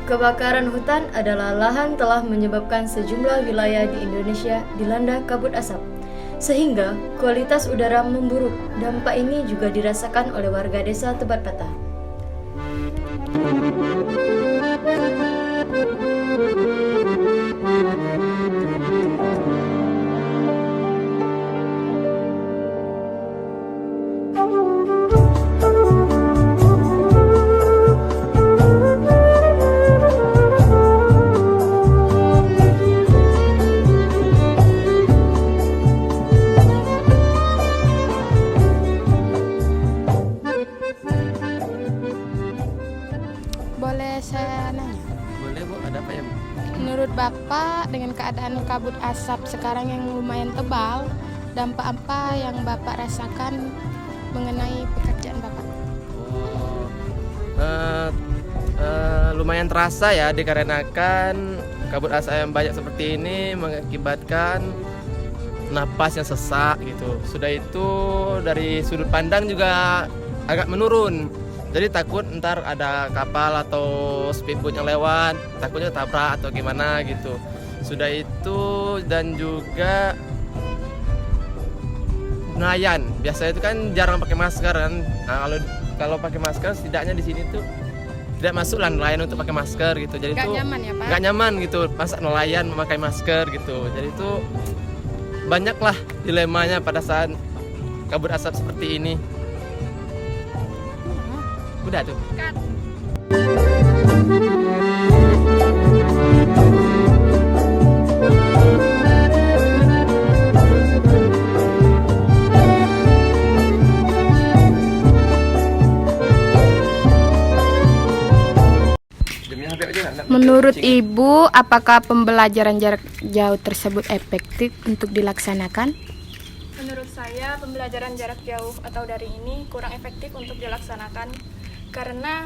Kebakaran hutan adalah lahan telah menyebabkan sejumlah wilayah di Indonesia dilanda kabut asap, sehingga kualitas udara memburuk. Dampak ini juga dirasakan oleh warga desa Tebat Patah. Boleh saya nanya? Boleh Bu, ada apa ya Bu? Menurut Bapak, dengan keadaan kabut asap sekarang yang lumayan tebal, dampak apa yang Bapak rasakan mengenai pekerjaan Bapak? Lumayan terasa ya, dikarenakan kabut asap yang banyak seperti ini mengakibatkan napas yang sesak gitu. Sudah itu dari sudut pandang juga agak menurun. Jadi takut ntar ada kapal atau speedboat yang lewat, takutnya tabrak atau gimana gitu. Sudah itu dan juga nelayan, biasanya itu kan jarang pakai masker kan. Nah, kalau pakai masker setidaknya di sini tuh tidak masuk lah nelayan untuk pakai masker gitu. Jadi Gak itu nyaman ya Pak? nggak nyaman gitu, masa nelayan memakai masker gitu. Jadi itu banyaklah dilemanya pada saat kabut asap seperti ini. Udah tuh. Menurut Ibu, apakah pembelajaran jarak jauh tersebut efektif untuk dilaksanakan? Menurut saya, pembelajaran jarak jauh atau daring ini kurang efektif untuk dilaksanakan karena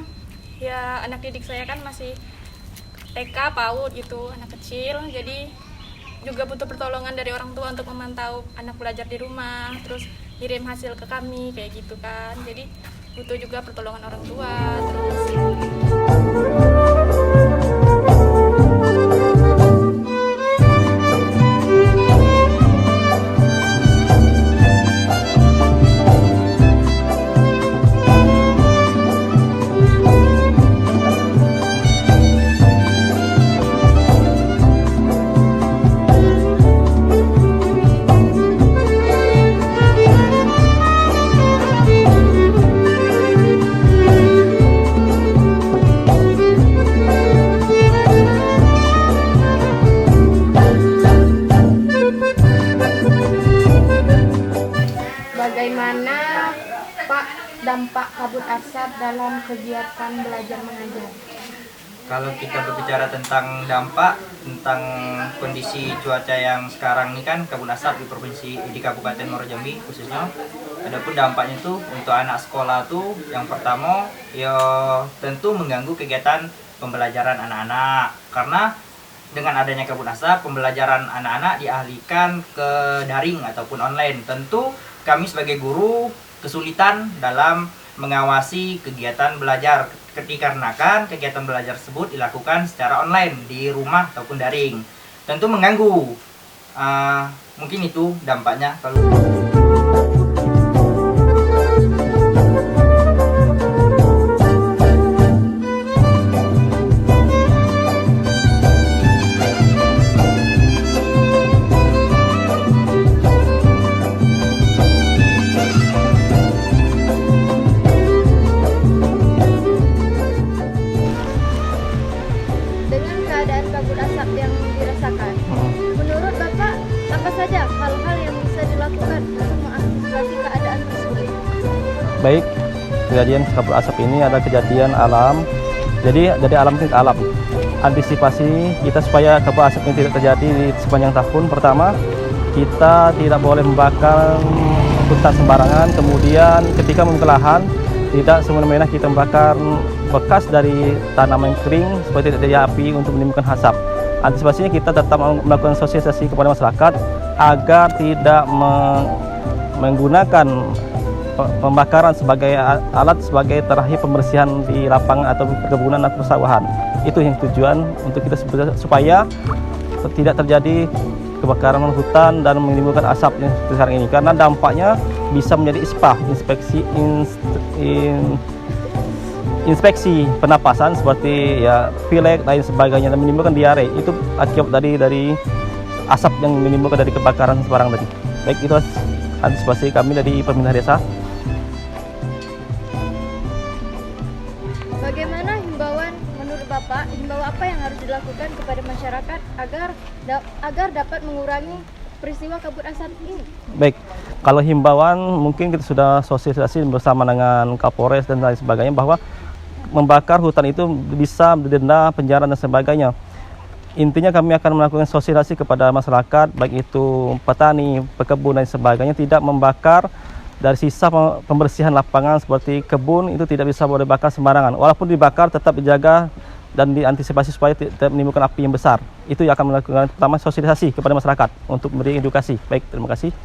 ya anak didik saya kan masih TK, PAUD gitu, anak kecil, jadi juga butuh pertolongan dari orang tua untuk memantau anak belajar di rumah, terus kirim hasil ke kami kayak gitu kan. Jadi butuh juga pertolongan orang tua, terus Bagaimana Pak dampak kabut asap dalam kegiatan belajar mengajar? Kalau kita berbicara tentang dampak, tentang kondisi cuaca yang sekarang ini kan kabut asap di Kabupaten Muaro Jambi khususnya. Adapun dampaknya itu untuk anak sekolah tuh yang pertama ya tentu mengganggu kegiatan pembelajaran anak-anak. Karena dengan adanya kabut asap, pembelajaran anak-anak dialihkan ke daring ataupun online. Tentu kami sebagai guru kesulitan dalam mengawasi kegiatan belajar dikarenakan kegiatan belajar tersebut dilakukan secara online di rumah ataupun daring. Tentu mengganggu. Mungkin itu dampaknya kalau Dengan keadaan kabut asap yang dirasakan, menurut Bapak, apa saja hal-hal yang bisa dilakukan untuk mengantisipasi keadaan tersebut? Baik, kejadian kabut asap ini adalah kejadian alam. Jadi alam itu alam. Antisipasi kita supaya kabut asap ini tidak terjadi di sepanjang tahun. Pertama, kita tidak boleh membakar hutan sembarangan. Kemudian ketika membuka lahan, tidak semena-mena kita membakar bekas dari tanaman kering supaya tidak terjadi api untuk menimbulkan asap. Antisipasinya kita tetap melakukan sosialisasi kepada masyarakat agar tidak menggunakan pembakaran sebagai alat sebagai terakhir pembersihan di lapangan atau perkebunan atau persawahan. Itu yang tujuan untuk kita supaya tidak terjadi kebakaran hutan dan menimbulkan asap yang seperti sekarang ini, karena dampaknya bisa menjadi ISPA, inspeksi pernapasan seperti ya pilek lain sebagainya, dan menimbulkan diare. Itu akibat dari asap yang menimbulkan dari kebakaran sembarang tadi. Baik, itu antisipasi kami dari pemerintah desa. Bagaimana himbauan menurut Bapak, himbauan apa yang harus dilakukan kepada masyarakat agar dapat mengurangi peristiwa kabut asap ini? Baik, kalau himbauan mungkin kita sudah sosialisasi bersama dengan Kapolres dan lain sebagainya bahwa membakar hutan itu bisa didenda, penjara dan sebagainya. Intinya kami akan melakukan sosialisasi kepada masyarakat, baik itu petani, pekebun dan sebagainya, tidak membakar. Dari sisa pembersihan lapangan seperti kebun itu tidak bisa boleh bakar sembarangan. Walaupun dibakar tetap dijaga dan diantisipasi supaya tidak menimbulkan api yang besar. Itu yang akan melakukan pertama sosialisasi kepada masyarakat untuk memberi edukasi. Baik, terima kasih.